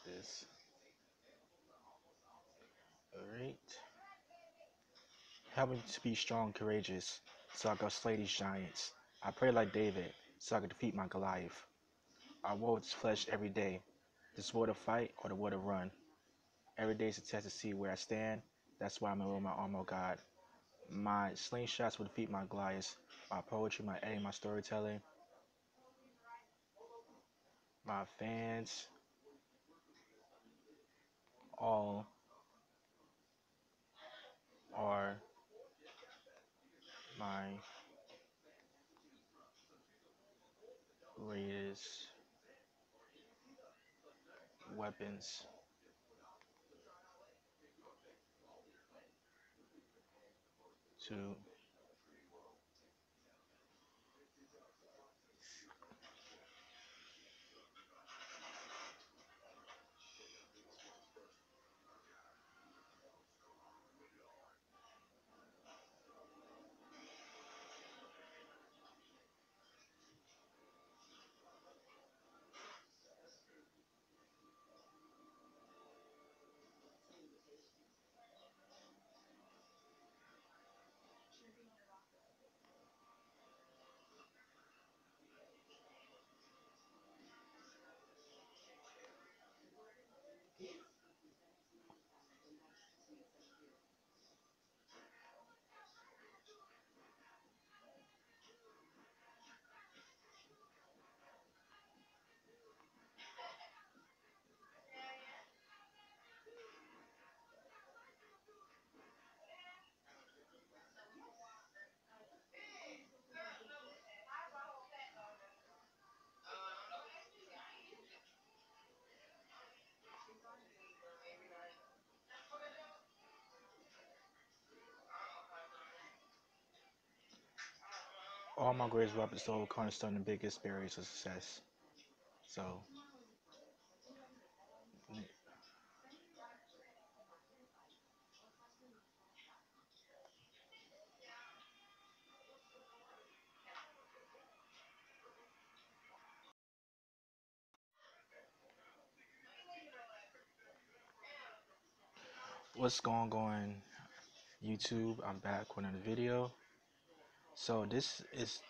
this. Alright. Help me to be strong, courageous, so I can slay these giants. I pray like David, so I can defeat my Goliath. I war with this flesh every day. This war to fight or the war to run. Every day is a test to see where I stand. That's why I'm in with my armor, of God. My slingshots will defeat my Goliaths. My poetry, my editing, my storytelling, my fans, all are my greatest weapons to all my greatest weapons to overcome and stone the biggest barriers of success. So, what's going on, YouTube? I'm back with another video. So this is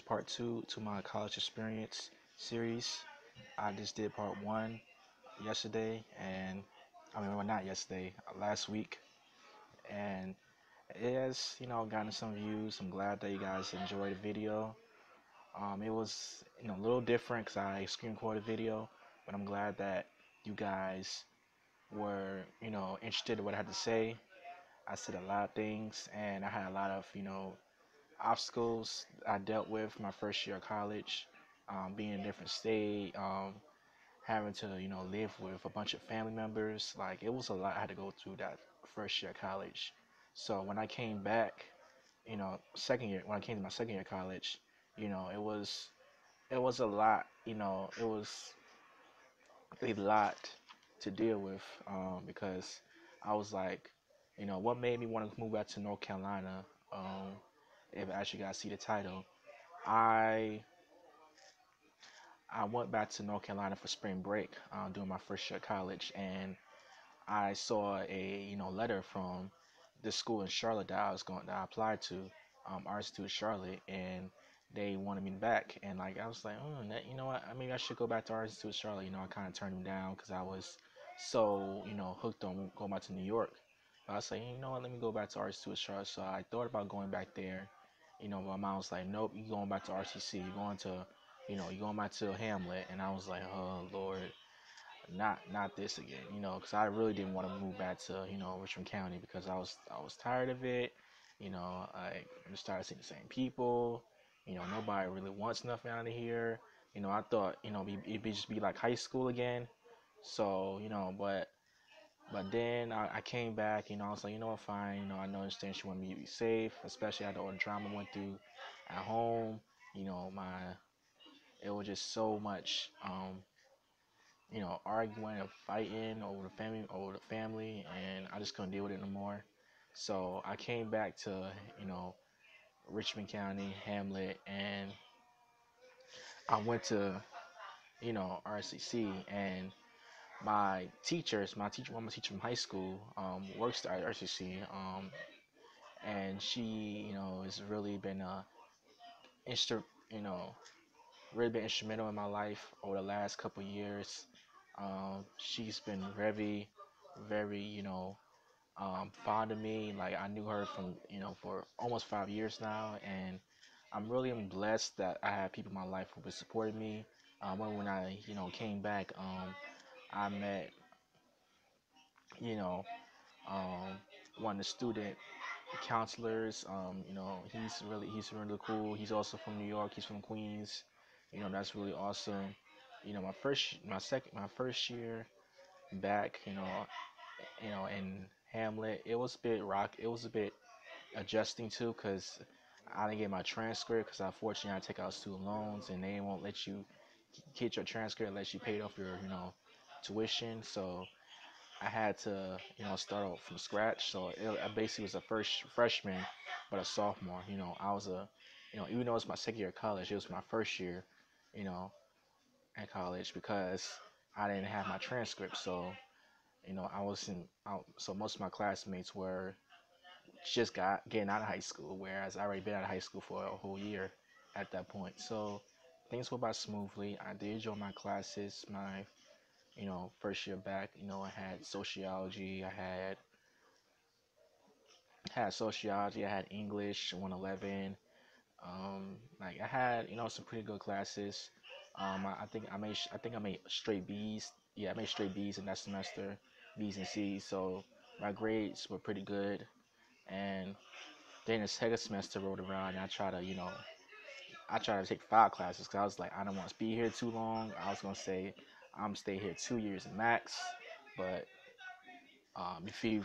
part two to my college experience series. I just did part one yesterday, and well, not yesterday, last week, and it has gotten some views. I'm glad that you guys enjoyed the video. It was a little different because I screen recorded the video, but I'm glad that you guys were interested in what I had to say. I said a lot of things, and I had a lot of obstacles I dealt with my first year of college, being in a different state, having to live with a bunch of family members. Like, it was a lot I had to go through that first year of college. So when I came back, second year, when I came to my second year of college, it was a lot. It was a lot to deal with, because I was like, what made me want to move back to North Carolina? Um, if as you guys see the title, I I went back to North Carolina for spring break, during my first year of college, and I saw a letter from this school in Charlotte that I applied to, Art Institute Charlotte, and they wanted me back, and like I was like, oh, what? Maybe I should go back to Art Institute Charlotte. I kind of turned them down because I was so hooked on going back to New York. But I was like, you know what? Let me go back to Art Institute Charlotte. So I thought about going back there. But my mom was like, nope, you going back to RTC. You're going to, you're going back to Hamlet. And I was like, oh Lord, not this again, because I really didn't want to move back to Richmond County because I was tired of it. I just started seeing the same people. Nobody really wants nothing out of here. I thought it'd just be like high school again. So but then I came back. I was like, fine. I know understand she wanted me to be safe, especially after all the drama I went through at home. My it was just so much. Arguing and fighting over the family, and I just couldn't deal with it no more. So I came back to, Richmond County, Hamlet, and I went to, RCC, and one of my teacher from high school, works at RCC, and she, has really been instru- you know, really been instrumental in my life over the last couple years. She's been very, very, fond of me. Like I knew her from, for almost 5 years now, and I'm really blessed that I have people in my life who have supported me. When I, came back, I met, you know, um, one of the student counselors. He's really cool. He's also from New York. He's from Queens. That's really awesome. My first year back, in Hamlet, it was a bit It was a bit adjusting too, cause I didn't get my transcript, cause unfortunately I take out student loans and they won't let you get your transcript unless you paid off your, tuition. So I had to, start off from scratch. So I basically was a first freshman, but a sophomore. I was even though it's my second year of college, it was my first year, you know, at college because I didn't have my transcript. So, I wasn't out. So most of my classmates were just getting out of high school, whereas I already been out of high school for a whole year at that point. So things went by smoothly. I did enjoy my classes. My first year back, I had sociology, I had sociology, I had English 111. Like I had, some pretty good classes. I think I made straight B's. Yeah, I made straight B's in that semester, B's and C's. So my grades were pretty good. And then the second semester rolled around, and I tried to take 5 classes because I was like, I don't want to be here too long. I was gonna say I'm stay here 2 years max, but if you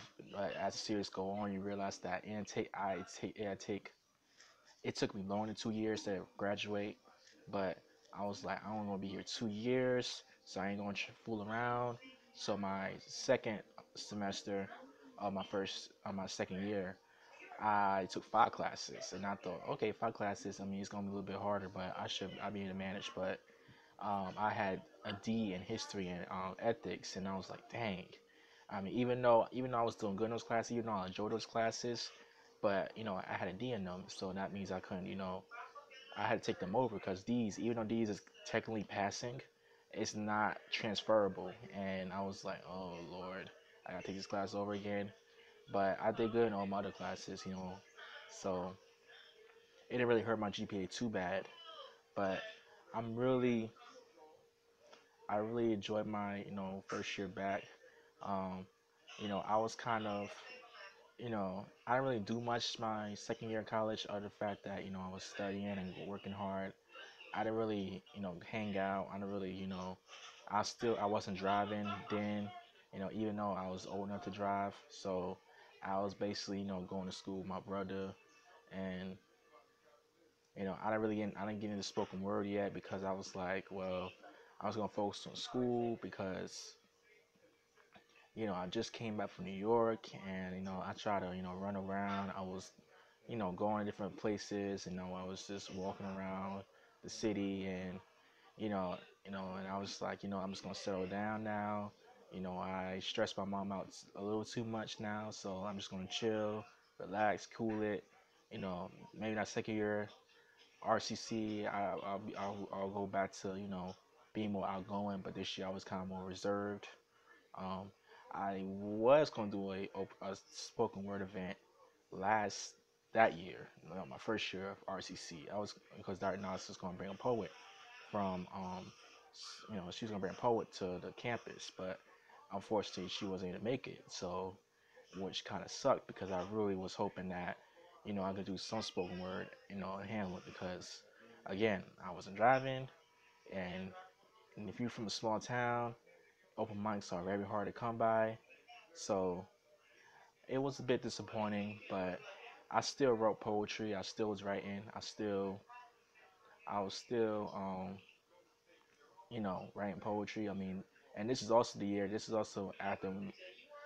as the series go on, you realize that it took me longer than 2 years to graduate, but I was like, I don't want to be here 2 years, so I ain't gonna fool around. So my second semester of my second year, I took 5 classes, and I thought, okay, 5 classes. I mean, it's gonna be a little bit harder, but I'll be able to manage. But I had a D in history and ethics, and I was like, dang. I mean, even though I was doing good in those classes, even though I enjoyed those classes, but I had a D in them, so that means I couldn't, I had to take them over because even though these is technically passing, it's not transferable. And I was like, oh Lord, I gotta take this class over again. But I did good in all my other classes, so it didn't really hurt my GPA too bad. But I'm really, I really enjoyed my, first year back. Um, I was kind of, I didn't really do much my second year of college, other than the fact that, I was studying and working hard. I didn't really, hang out. I didn't really, I wasn't driving then, even though I was old enough to drive. So I was basically, going to school with my brother, and I didn't get into spoken word yet because I was like, well, I was gonna focus on school because I just came back from New York, and I try to run around. I was going to different places. I was just walking around the city, and and I was like, I'm just gonna settle down now. I stress my mom out a little too much now, so I'm just gonna chill, relax, cool it. Maybe that second year RCC, I'll go back to being more outgoing, but this year I was kind of more reserved. Um, I was gonna do a spoken word event last that year, my first year of RCC. I was because Dr. Nas was gonna bring a poet from she was gonna bring a poet to the campus, but unfortunately she wasn't able to make it. So which kind of sucked because I really was hoping that, I could do some spoken word, in Hamlet because, again, I wasn't driving, and, if you're from a small town, open mics are very hard to come by, so it was a bit disappointing, but I still wrote poetry. I still was writing. I was still, writing poetry. I mean, and this is also the year. This is also after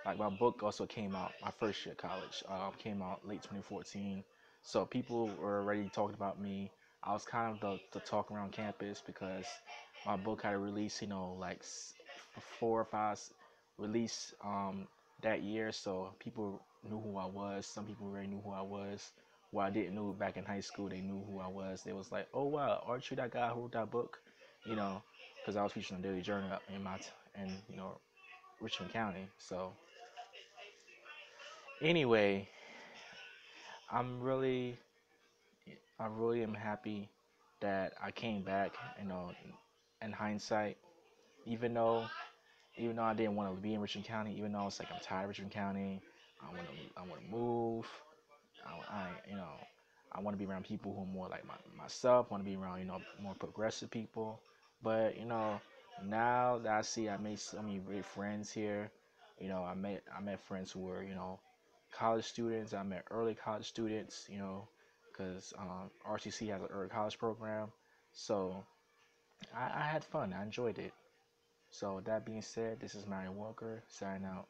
like my book also came out my first year of college. Came out late 2014. So people were already talking about me. I was kind of the talk around campus because my book had a release, like four or five release that year, so people knew who I was. Some people already knew who I was. Who I didn't know back in high school, they knew who I was. They was like, "Oh wow, aren't you that guy who wrote that book?" You know, because I was featured on Daily Journal in in Richmond County. So anyway, I'm really I really am happy that I came back. You know, in hindsight, even though even though I didn't want to be in Richmond County, even though it's like I'm tired of Richmond County, I want to move. I I want to be around people who are more like myself. Want to be around more progressive people. But now that I made so many great friends here. I met friends who were college students. I met early college students. Because RCC has an early college program. So I had fun. I enjoyed it. So that being said, this is Marion Walker signing out.